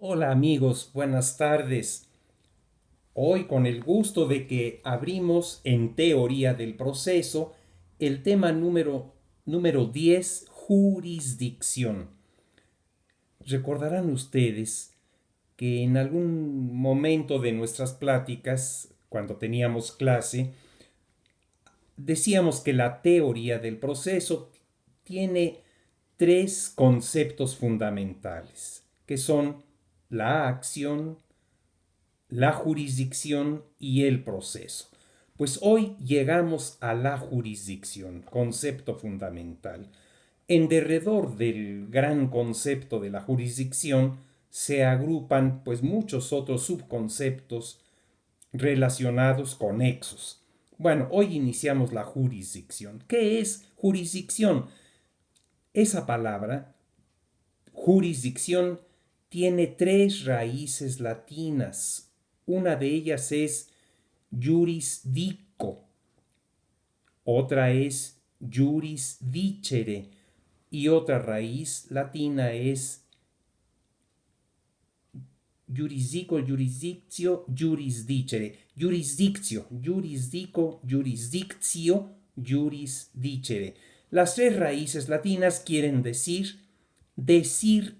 Hola amigos, buenas tardes. Hoy con el gusto de que abrimos en teoría del proceso el tema número 10, jurisdicción. Recordarán ustedes que en algún momento de nuestras pláticas, cuando teníamos clase, decíamos que la teoría del proceso tiene tres conceptos fundamentales, que son la acción, la jurisdicción y el proceso. Pues hoy llegamos a la jurisdicción, concepto fundamental. En derredor del gran concepto de la jurisdicción se agrupan pues muchos otros subconceptos relacionados conexos. Bueno, hoy iniciamos la jurisdicción. ¿Qué es jurisdicción? Esa palabra, jurisdicción, tiene tres raíces latinas. Una de ellas es jurisdico, otra es juris dicere y otra raíz latina es jurisdico, jurisdictio, jurisdicere, jurisdictio, jurisdico, jurisdictio, jurisdicere. Las tres raíces latinas quieren decir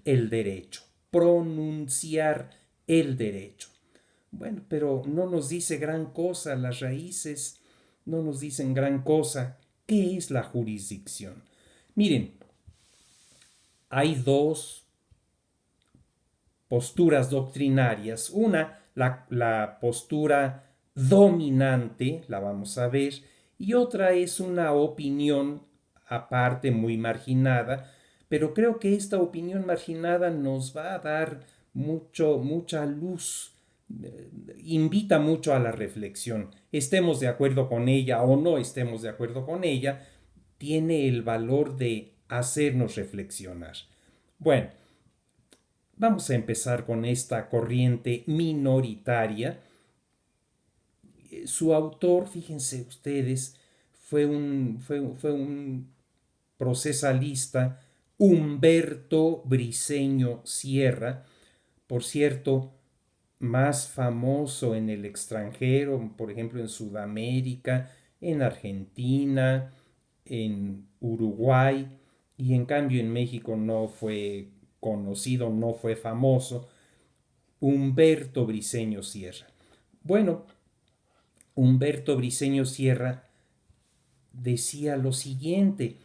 el derecho, pronunciar el derecho. Bueno, pero no nos dice gran cosa, las raíces no nos dicen gran cosa. ¿Qué es la jurisdicción? Miren, hay dos posturas doctrinarias. Una, la postura dominante, la vamos a ver, y otra es una opinión aparte muy marginada, pero creo que esta opinión marginada nos va a dar mucha luz, invita mucho a la reflexión. Estemos de acuerdo con ella o no estemos de acuerdo con ella, tiene el valor de hacernos reflexionar. Bueno, vamos a empezar con esta corriente minoritaria. Su autor, fíjense ustedes, fue un procesalista, Humberto Briceño Sierra, por cierto, más famoso en el extranjero, por ejemplo en Sudamérica, en Argentina, en Uruguay, y en cambio en México no fue conocido, no fue famoso, Humberto Briceño Sierra. Bueno, Humberto Briceño Sierra decía lo siguiente: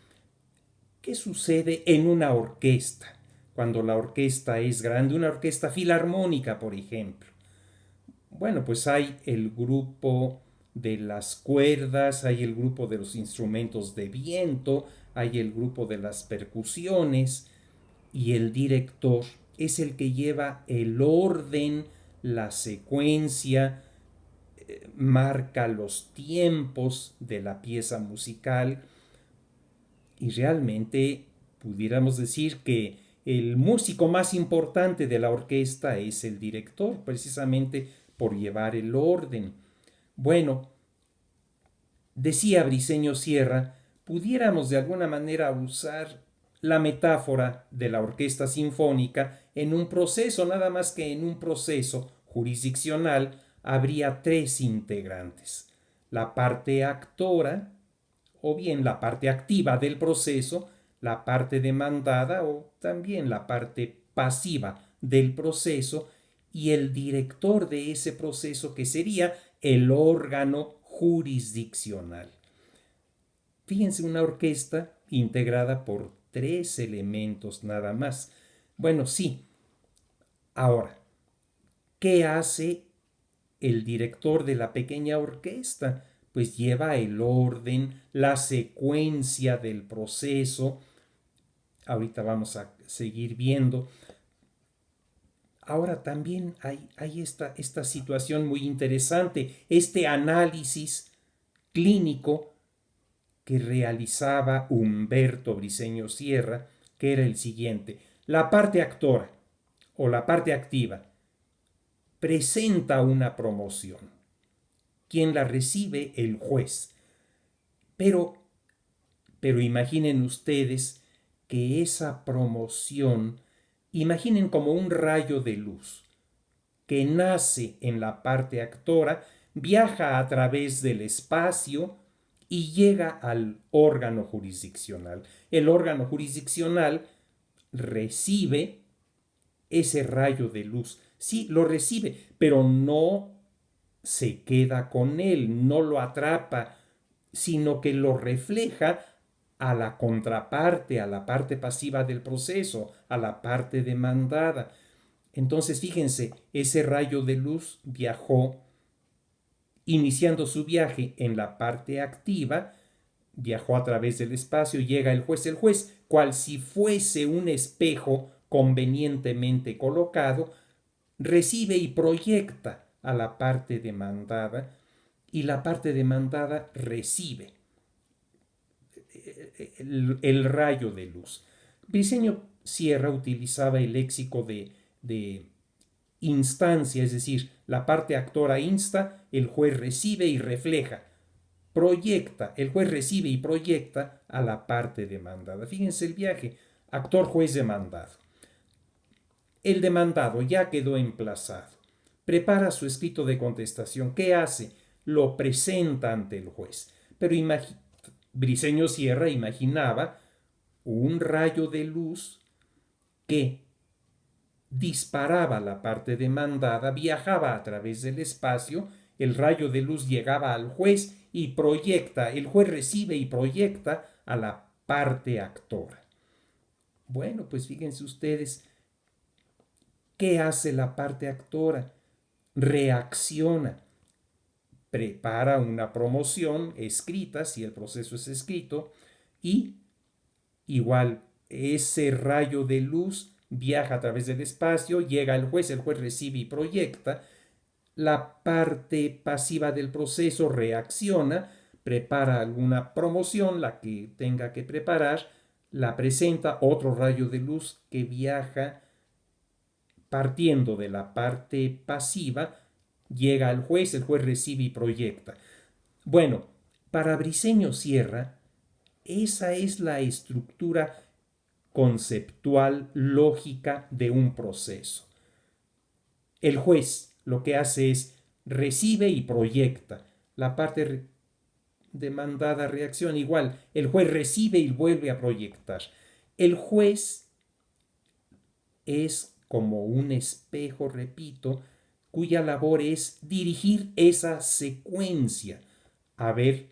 ¿qué sucede en una orquesta? Cuando la orquesta es grande, una orquesta filarmónica, por ejemplo. Bueno, pues hay el grupo de las cuerdas, hay el grupo de los instrumentos de viento, hay el grupo de las percusiones y el director es el que lleva el orden, la secuencia, marca los tiempos de la pieza musical y realmente pudiéramos decir que el músico más importante de la orquesta es el director, precisamente por llevar el orden. Bueno, decía Briceño Sierra, pudiéramos de alguna manera usar la metáfora de la orquesta sinfónica en un proceso, nada más que en un proceso jurisdiccional habría tres integrantes: la parte actora, o bien la parte activa del proceso, la parte demandada o también la parte pasiva del proceso y el director de ese proceso, que sería el órgano jurisdiccional. Fíjense, una orquesta integrada por tres elementos nada más. Bueno, sí. Ahora, ¿qué hace el director de la pequeña orquesta? Pues lleva el orden, la secuencia del proceso. Ahorita vamos a seguir viendo. Ahora también hay esta situación muy interesante, este análisis clínico que realizaba Humberto Briceño Sierra, que era el siguiente: la parte actora o la parte activa presenta una promoción. Quien la recibe, el juez. Pero, pero imaginen ustedes que esa promoción Imaginen como un rayo de luz que nace en la parte actora, viaja a través del espacio y llega al órgano jurisdiccional. El órgano jurisdiccional recibe ese rayo de luz. Sí, lo recibe, pero no se queda con él, no lo atrapa, sino que lo refleja a la contraparte, a la parte pasiva del proceso, a la parte demandada. Entonces, fíjense, ese rayo de luz viajó, iniciando su viaje en la parte activa, viajó a través del espacio, llega el juez, cual si fuese un espejo convenientemente colocado, recibe y proyecta a la parte demandada y la parte demandada recibe el rayo de luz. Briceño Sierra utilizaba el léxico de instancia, es decir, la parte actora insta, el juez recibe y refleja, proyecta, el juez recibe y proyecta a la parte demandada. Fíjense el viaje, actor, juez, demandado. El demandado ya quedó emplazado, prepara su escrito de contestación. ¿Qué hace? Lo presenta ante el juez. Pero Briceño Sierra imaginaba un rayo de luz que disparaba la parte demandada, viajaba a través del espacio, el rayo de luz llegaba al juez y proyecta, el juez recibe y proyecta a la parte actora. Bueno, pues fíjense ustedes, ¿qué hace la parte actora? Reacciona, prepara una promoción escrita, si el proceso es escrito, y igual ese rayo de luz viaja a través del espacio, llega al juez, el juez recibe y proyecta, la parte pasiva del proceso reacciona, prepara alguna promoción, la que tenga que preparar, la presenta, otro rayo de luz que viaja partiendo de la parte pasiva, llega al juez, el juez recibe y proyecta. Bueno, para Briceño Sierra, esa es la estructura conceptual lógica de un proceso. El juez lo que hace es recibe y proyecta. La parte demandada reacciona igual. El juez recibe y vuelve a proyectar. El juez es como un espejo, repito, cuya labor es dirigir esa secuencia. A ver,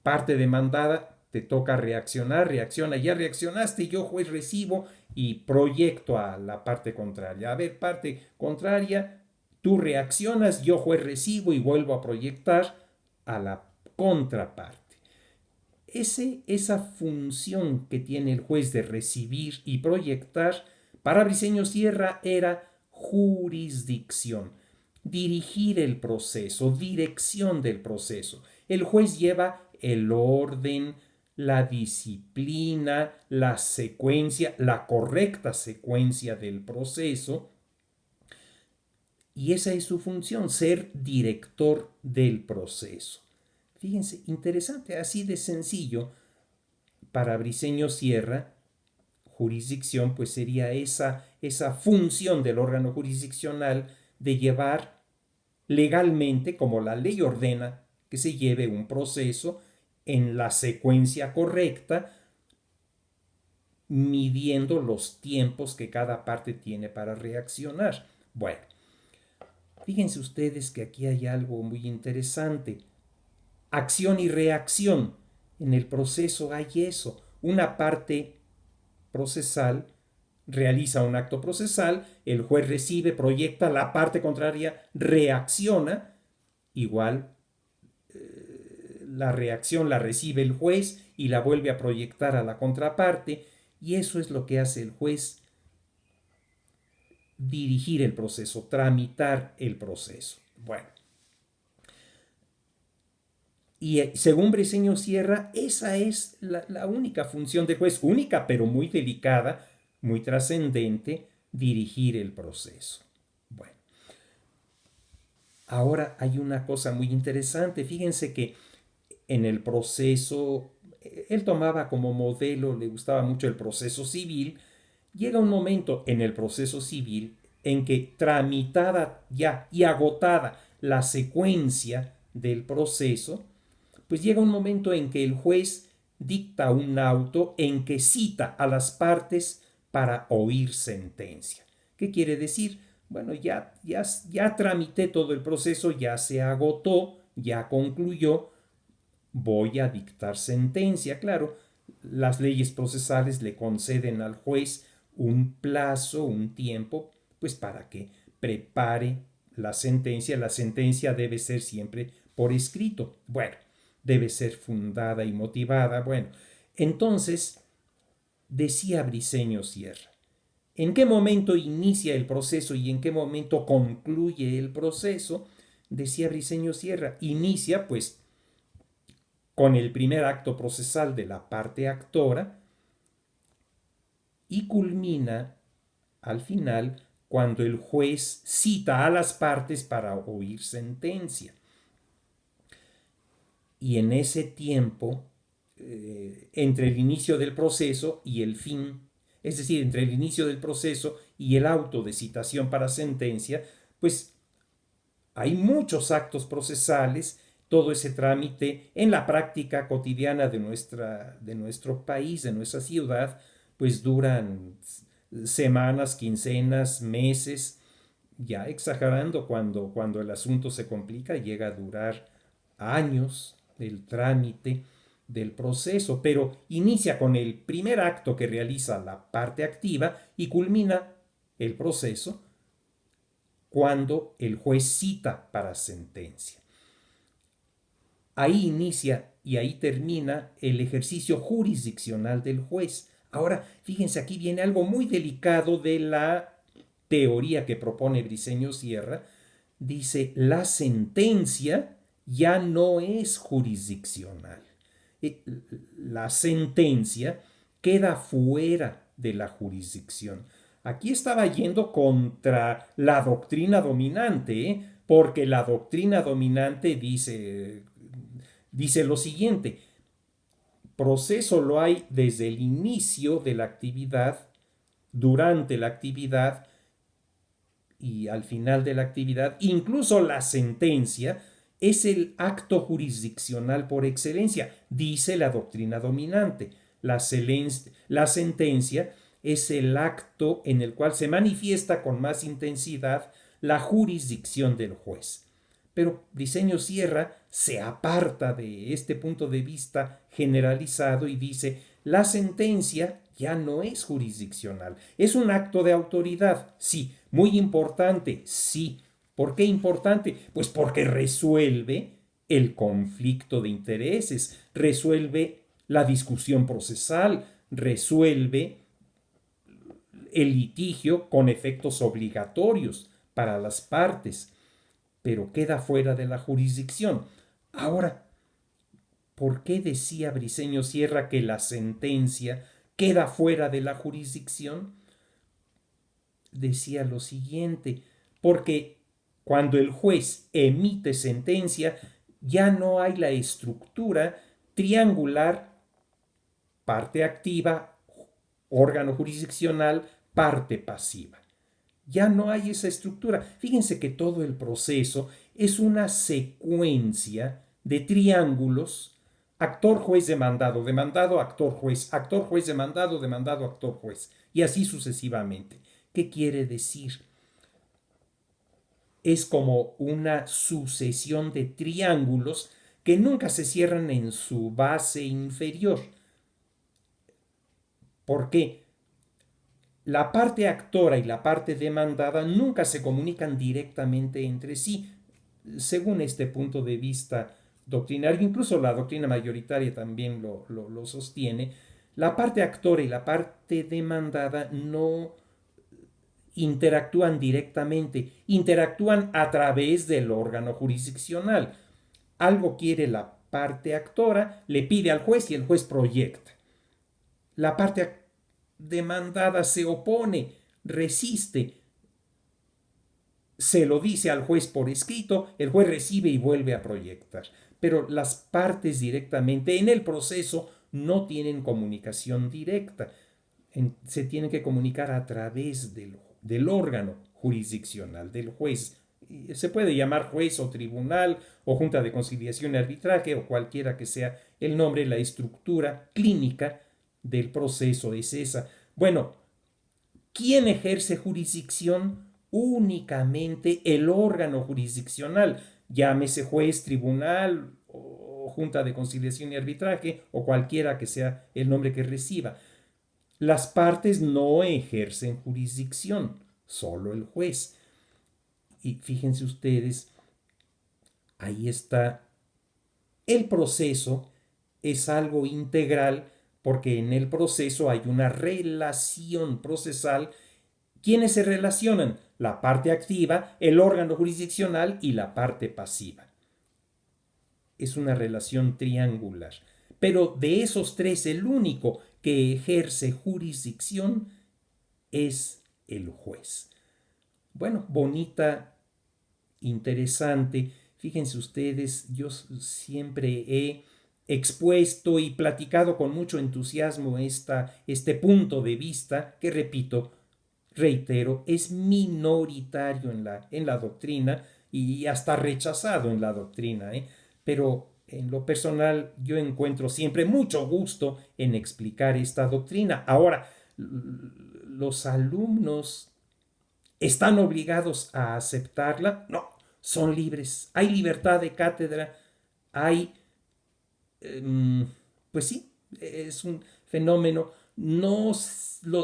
parte demandada, te toca reaccionar, reacciona, ya reaccionaste, yo juez recibo y proyecto a la parte contraria. A ver, parte contraria, tú reaccionas, yo juez recibo y vuelvo a proyectar a la contraparte. Esa función que tiene el juez de recibir y proyectar, para Briceño Sierra era jurisdicción, dirigir el proceso, dirección del proceso. El juez lleva el orden, la disciplina, la secuencia, la correcta secuencia del proceso. Y esa es su función, ser director del proceso. Fíjense, interesante, así de sencillo. Para Briceño Sierra, jurisdicción pues sería esa función del órgano jurisdiccional de llevar legalmente, como la ley ordena, que se lleve un proceso en la secuencia correcta, midiendo los tiempos que cada parte tiene para reaccionar. Bueno, fíjense ustedes que aquí hay algo muy interesante. Acción y reacción. En el proceso hay eso. Una parte procesal realiza un acto procesal, el juez recibe, proyecta, la parte contraria reacciona, igual la reacción la recibe el juez y la vuelve a proyectar a la contraparte, y eso es lo que hace el juez: dirigir el proceso, tramitar el proceso. Bueno, y según Briceño Sierra, esa es la única función del juez, única pero muy delicada, muy trascendente, dirigir el proceso. Bueno, ahora hay una cosa muy interesante. Fíjense que en el proceso, él tomaba como modelo, le gustaba mucho el proceso civil, llega un momento en el proceso civil en que, tramitada ya y agotada la secuencia del proceso, pues llega un momento en que el juez dicta un auto en que cita a las partes para oír sentencia. ¿Qué quiere decir? Bueno, ya tramité todo el proceso, ya se agotó, ya concluyó, voy a dictar sentencia. Claro, las leyes procesales le conceden al juez un plazo, un tiempo, pues para que prepare la sentencia. La sentencia debe ser siempre por escrito. Bueno, debe ser fundada y motivada. Bueno, entonces, decía Briceño Sierra, ¿en qué momento inicia el proceso y en qué momento concluye el proceso? Decía Briceño Sierra, inicia pues con el primer acto procesal de la parte actora y culmina al final cuando el juez cita a las partes para oír sentencia. Y en ese tiempo, entre el inicio del proceso y el fin, es decir, entre el inicio del proceso y el auto de citación para sentencia, pues hay muchos actos procesales, todo ese trámite en la práctica cotidiana de nuestro país, de nuestra ciudad, pues duran semanas, quincenas, meses, ya exagerando cuando el asunto se complica, llega a durar años el trámite del proceso, pero inicia con el primer acto que realiza la parte activa y culmina el proceso cuando el juez cita para sentencia. Ahí inicia y ahí termina el ejercicio jurisdiccional del juez. Ahora, fíjense, aquí viene algo muy delicado de la teoría que propone Briceño Sierra. Dice, la sentencia ya no es jurisdiccional. La sentencia queda fuera de la jurisdicción. Aquí estaba yendo contra la doctrina dominante, porque la doctrina dominante dice lo siguiente: proceso lo hay desde el inicio de la actividad, durante la actividad y al final de la actividad. Incluso la sentencia es el acto jurisdiccional por excelencia, dice la doctrina dominante. La sentencia es el acto en el cual se manifiesta con más intensidad la jurisdicción del juez. Pero Briceño Sierra se aparta de este punto de vista generalizado y dice, la sentencia ya no es jurisdiccional, es un acto de autoridad, sí, muy importante, sí. ¿Por qué importante? Pues porque resuelve el conflicto de intereses, resuelve la discusión procesal, resuelve el litigio con efectos obligatorios para las partes, pero queda fuera de la jurisdicción. Ahora, ¿por qué decía Briceño Sierra que la sentencia queda fuera de la jurisdicción? Decía lo siguiente, porque cuando el juez emite sentencia, ya no hay la estructura triangular, parte activa, órgano jurisdiccional, parte pasiva. Ya no hay esa estructura. Fíjense que todo el proceso es una secuencia de triángulos: actor, juez, demandado, demandado, actor, juez, demandado, demandado, actor, juez, y así sucesivamente. ¿Qué quiere decir? Es como una sucesión de triángulos que nunca se cierran en su base inferior. ¿Por qué? La parte actora y la parte demandada nunca se comunican directamente entre sí, según este punto de vista doctrinario. Incluso la doctrina mayoritaria también lo sostiene. La parte actora y la parte demandada no interactúan directamente, interactúan a través del órgano jurisdiccional. Algo quiere la parte actora, le pide al juez y el juez proyecta. La parte demandada se opone, resiste, se lo dice al juez por escrito, el juez recibe y vuelve a proyectar. Pero las partes directamente en el proceso no tienen comunicación directa. se tienen que comunicar a través del órgano jurisdiccional, del juez. Se puede llamar juez o tribunal o junta de conciliación y arbitraje o cualquiera que sea el nombre, la estructura clínica del proceso es esa. Bueno, ¿quién ejerce jurisdicción? Únicamente el órgano jurisdiccional, llámese juez, tribunal o junta de conciliación y arbitraje o cualquiera que sea el nombre que reciba. Las partes no ejercen jurisdicción, solo el juez. Y fíjense ustedes, ahí está. El proceso es algo integral porque en el proceso hay una relación procesal. ¿Quiénes se relacionan? La parte activa, el órgano jurisdiccional y la parte pasiva. Es una relación triangular. Pero de esos tres, el único que ejerce jurisdicción es el juez. Bueno, bonita, interesante. Fíjense ustedes, yo siempre he expuesto y platicado con mucho entusiasmo este punto de vista que, repito, reitero, es minoritario en la doctrina y hasta rechazado en la doctrina, ¿eh? Pero en lo personal yo encuentro siempre mucho gusto en explicar esta doctrina. Ahora, los alumnos ¿están obligados a aceptarla? No, son libres. Hay libertad de cátedra, hay, pues sí, es un fenómeno. No,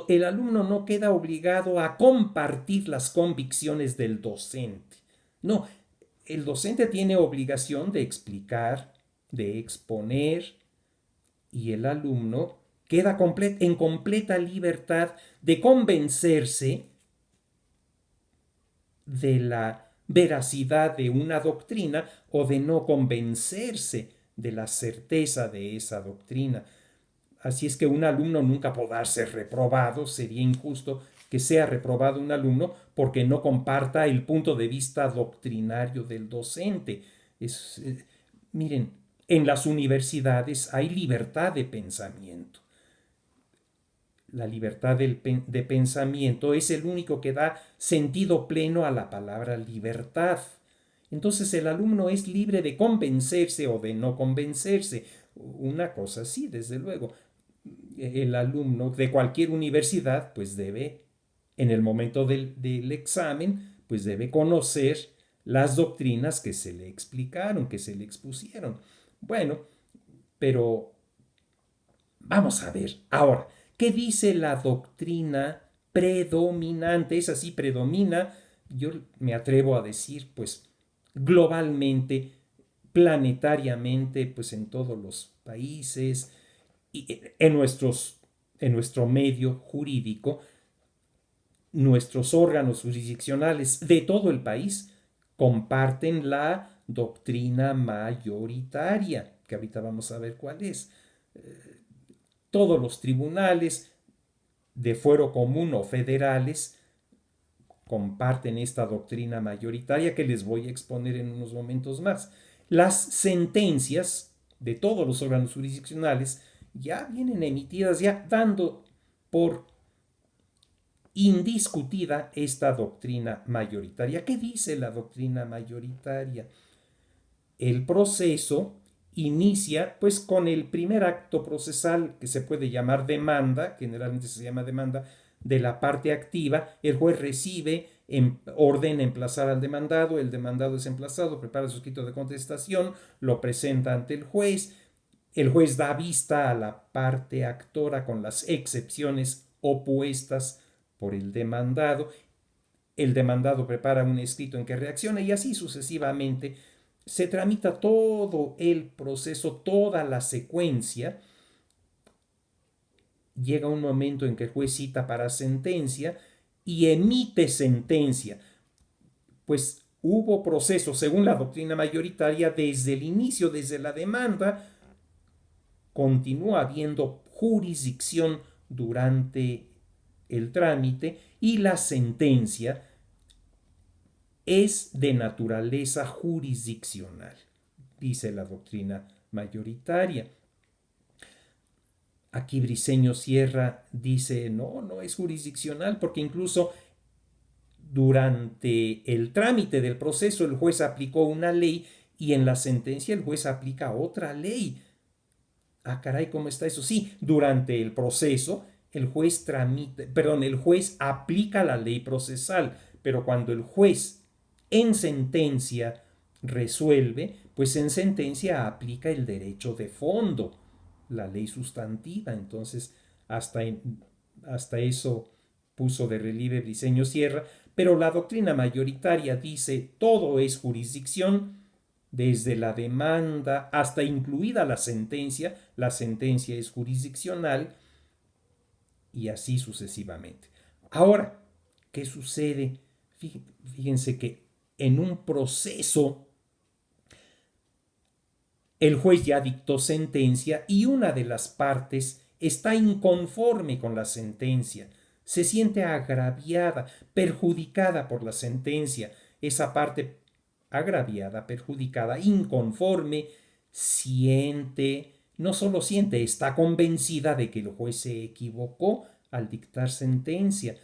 el alumno no queda obligado a compartir las convicciones del docente. No, el docente tiene obligación de explicar, de exponer, y el alumno queda en completa libertad de convencerse de la veracidad de una doctrina o de no convencerse de la certeza de esa doctrina. Así es que un alumno nunca podrá ser reprobado, sería injusto que sea reprobado un alumno porque no comparta el punto de vista doctrinario del docente. Miren, en las universidades hay libertad de pensamiento. La libertad de pensamiento es el único que da sentido pleno a la palabra libertad. Entonces el alumno es libre de convencerse o de no convencerse. Una cosa sí, desde luego. El alumno de cualquier universidad pues debe, en el momento del examen, pues debe conocer las doctrinas que se le explicaron, que se le expusieron. Bueno, pero vamos a ver ahora, ¿qué dice la doctrina predominante? Es así, predomina, yo me atrevo a decir, pues globalmente, planetariamente, pues en todos los países, y en nuestro medio jurídico, nuestros órganos jurisdiccionales de todo el país comparten la doctrina mayoritaria, que ahorita vamos a ver cuál es. Todos los tribunales de fuero común o federales comparten esta doctrina mayoritaria que les voy a exponer en unos momentos más. Las sentencias de todos los órganos jurisdiccionales ya vienen emitidas, ya dando por indiscutida esta doctrina mayoritaria. ¿Qué dice la doctrina mayoritaria? El proceso inicia pues con el primer acto procesal que se puede llamar demanda, generalmente se llama demanda de la parte activa. El juez recibe, ordena emplazar al demandado, el demandado es emplazado, prepara su escrito de contestación, lo presenta ante el juez da vista a la parte actora con las excepciones opuestas por el demandado prepara un escrito en que reacciona y así sucesivamente se tramita todo el proceso, toda la secuencia. Llega un momento en que el juez cita para sentencia y emite sentencia. Pues hubo proceso, según la doctrina mayoritaria, desde el inicio, desde la demanda, continúa habiendo jurisdicción durante el trámite y la sentencia es de naturaleza jurisdiccional, dice la doctrina mayoritaria. Aquí Briceño Sierra dice, no, no es jurisdiccional porque incluso durante el trámite del proceso el juez aplicó una ley y en la sentencia el juez aplica otra ley. Ah, caray, ¿cómo está eso? Sí, durante el proceso el juez el juez aplica la ley procesal, pero cuando el juez en sentencia resuelve, pues en sentencia aplica el derecho de fondo, la ley sustantiva. Entonces, hasta, hasta eso puso de relieve Briceño Sierra, pero la doctrina mayoritaria dice todo es jurisdicción, desde la demanda hasta incluida la sentencia es jurisdiccional y así sucesivamente. Ahora, ¿qué sucede? Fíjense que en un proceso el juez ya dictó sentencia y una de las partes está inconforme con la sentencia, se siente agraviada, perjudicada por la sentencia. Esa parte agraviada, perjudicada, inconforme, siente, no solo siente, está convencida de que el juez se equivocó al dictar sentencia,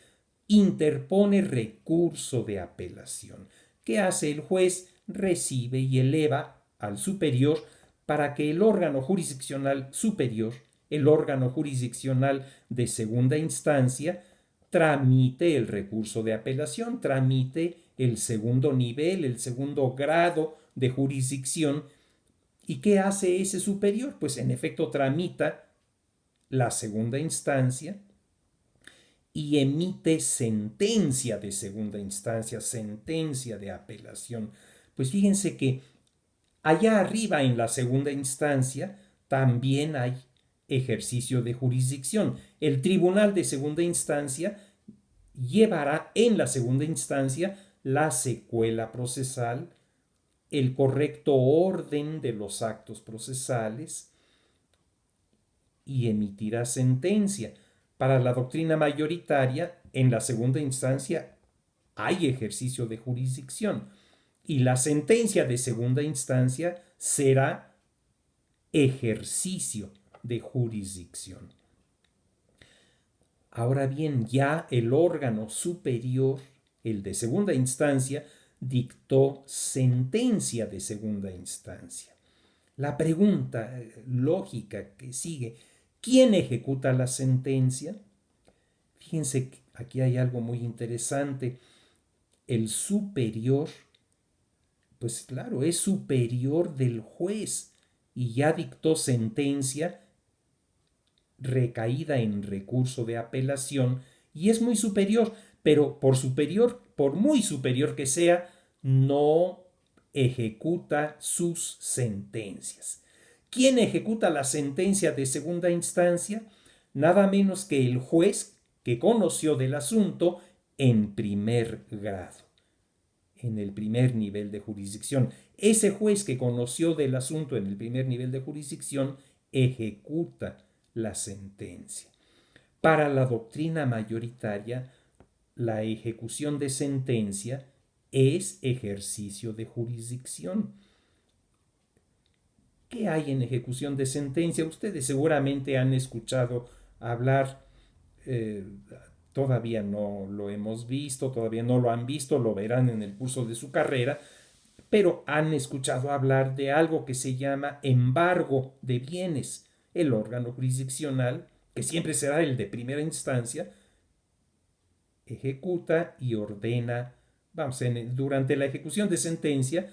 interpone recurso de apelación. ¿Qué hace el juez? Recibe y eleva al superior para que el órgano jurisdiccional superior, el órgano jurisdiccional de segunda instancia, tramite el recurso de apelación, tramite el segundo nivel, el segundo grado de jurisdicción. ¿Y qué hace ese superior? Pues en efecto tramita la segunda instancia y emite sentencia de segunda instancia, sentencia de apelación. Pues fíjense que allá arriba en la segunda instancia también hay ejercicio de jurisdicción. El tribunal de segunda instancia llevará en la segunda instancia la secuela procesal, el correcto orden de los actos procesales y emitirá sentencia. Para la doctrina mayoritaria, en la segunda instancia hay ejercicio de jurisdicción y la sentencia de segunda instancia será ejercicio de jurisdicción. Ahora bien, ya el órgano superior, el de segunda instancia, dictó sentencia de segunda instancia. La pregunta lógica que sigue, ¿quién ejecuta la sentencia? Fíjense que aquí hay algo muy interesante. El superior, pues claro, es superior del juez y ya dictó sentencia recaída en recurso de apelación y es muy superior, pero por muy superior que sea, no ejecuta sus sentencias. ¿Quién ejecuta la sentencia de segunda instancia? Nada menos que el juez que conoció del asunto en primer grado, en el primer nivel de jurisdicción. Ese juez que conoció del asunto en el primer nivel de jurisdicción ejecuta la sentencia. Para la doctrina mayoritaria, la ejecución de sentencia es ejercicio de jurisdicción. ¿Qué hay en ejecución de sentencia? Ustedes seguramente han escuchado hablar, eh, todavía no lo hemos visto, todavía no lo han visto, lo verán en el curso de su carrera, pero han escuchado hablar de algo que se llama embargo de bienes. El órgano jurisdiccional, que siempre será el de primera instancia, ejecuta y ordena, durante la ejecución de sentencia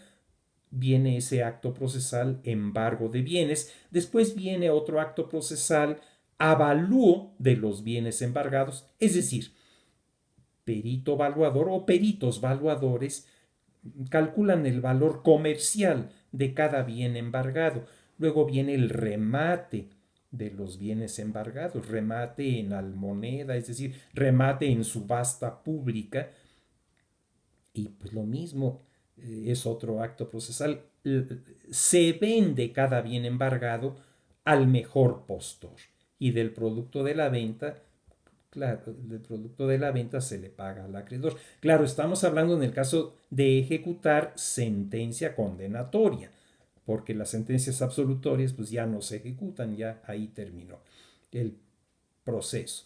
viene ese acto procesal, embargo de bienes, después viene otro acto procesal, avalúo de los bienes embargados, es decir, perito valuador o peritos valuadores calculan el valor comercial de cada bien embargado. Luego viene el remate de los bienes embargados, remate en almoneda, es decir, remate en subasta pública. Y pues lo mismo, es otro acto procesal. Se vende cada bien embargado al mejor postor y del producto de la venta, claro, del producto de la venta se le paga al acreedor. Claro, estamos hablando en el caso de ejecutar sentencia condenatoria, porque las sentencias absolutorias pues ya no se ejecutan, ya ahí terminó. el proceso.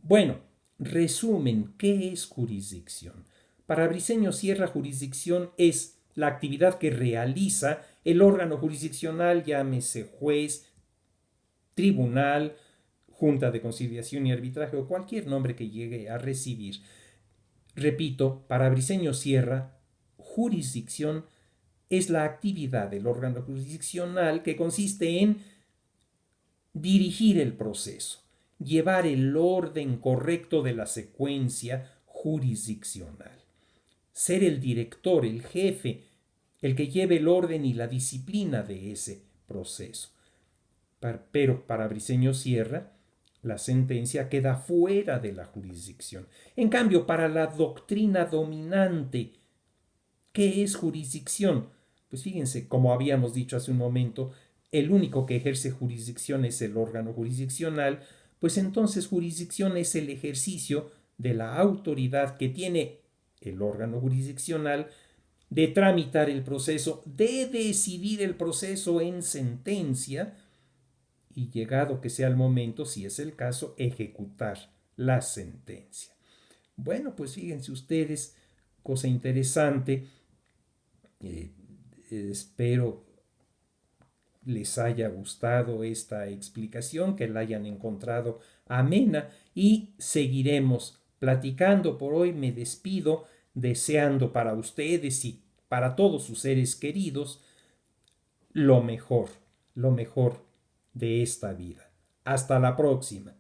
Bueno, resumen, ¿qué es jurisdicción? Para Briceño Sierra, jurisdicción es la actividad que realiza el órgano jurisdiccional, llámese juez, tribunal, junta de conciliación y arbitraje o cualquier nombre que llegue a recibir. Repito, para Briceño Sierra, jurisdicción es la actividad del órgano jurisdiccional que consiste en dirigir el proceso, llevar el orden correcto de la secuencia jurisdiccional, ser el director, el jefe, el que lleve el orden y la disciplina de ese proceso. Pero para Briceño Sierra, la sentencia queda fuera de la jurisdicción. En cambio, para la doctrina dominante, ¿qué es jurisdicción? Pues fíjense, como habíamos dicho hace un momento, el único que ejerce jurisdicción es el órgano jurisdiccional, pues entonces jurisdicción es el ejercicio de la autoridad que tiene el órgano jurisdiccional de tramitar el proceso, de decidir el proceso en sentencia y llegado que sea el momento, si es el caso, ejecutar la sentencia. Bueno, pues fíjense ustedes, cosa interesante. Espero les haya gustado esta explicación, que la hayan encontrado amena y seguiremos platicando. Por hoy me despido deseando para ustedes y para todos sus seres queridos lo mejor de esta vida. Hasta la próxima.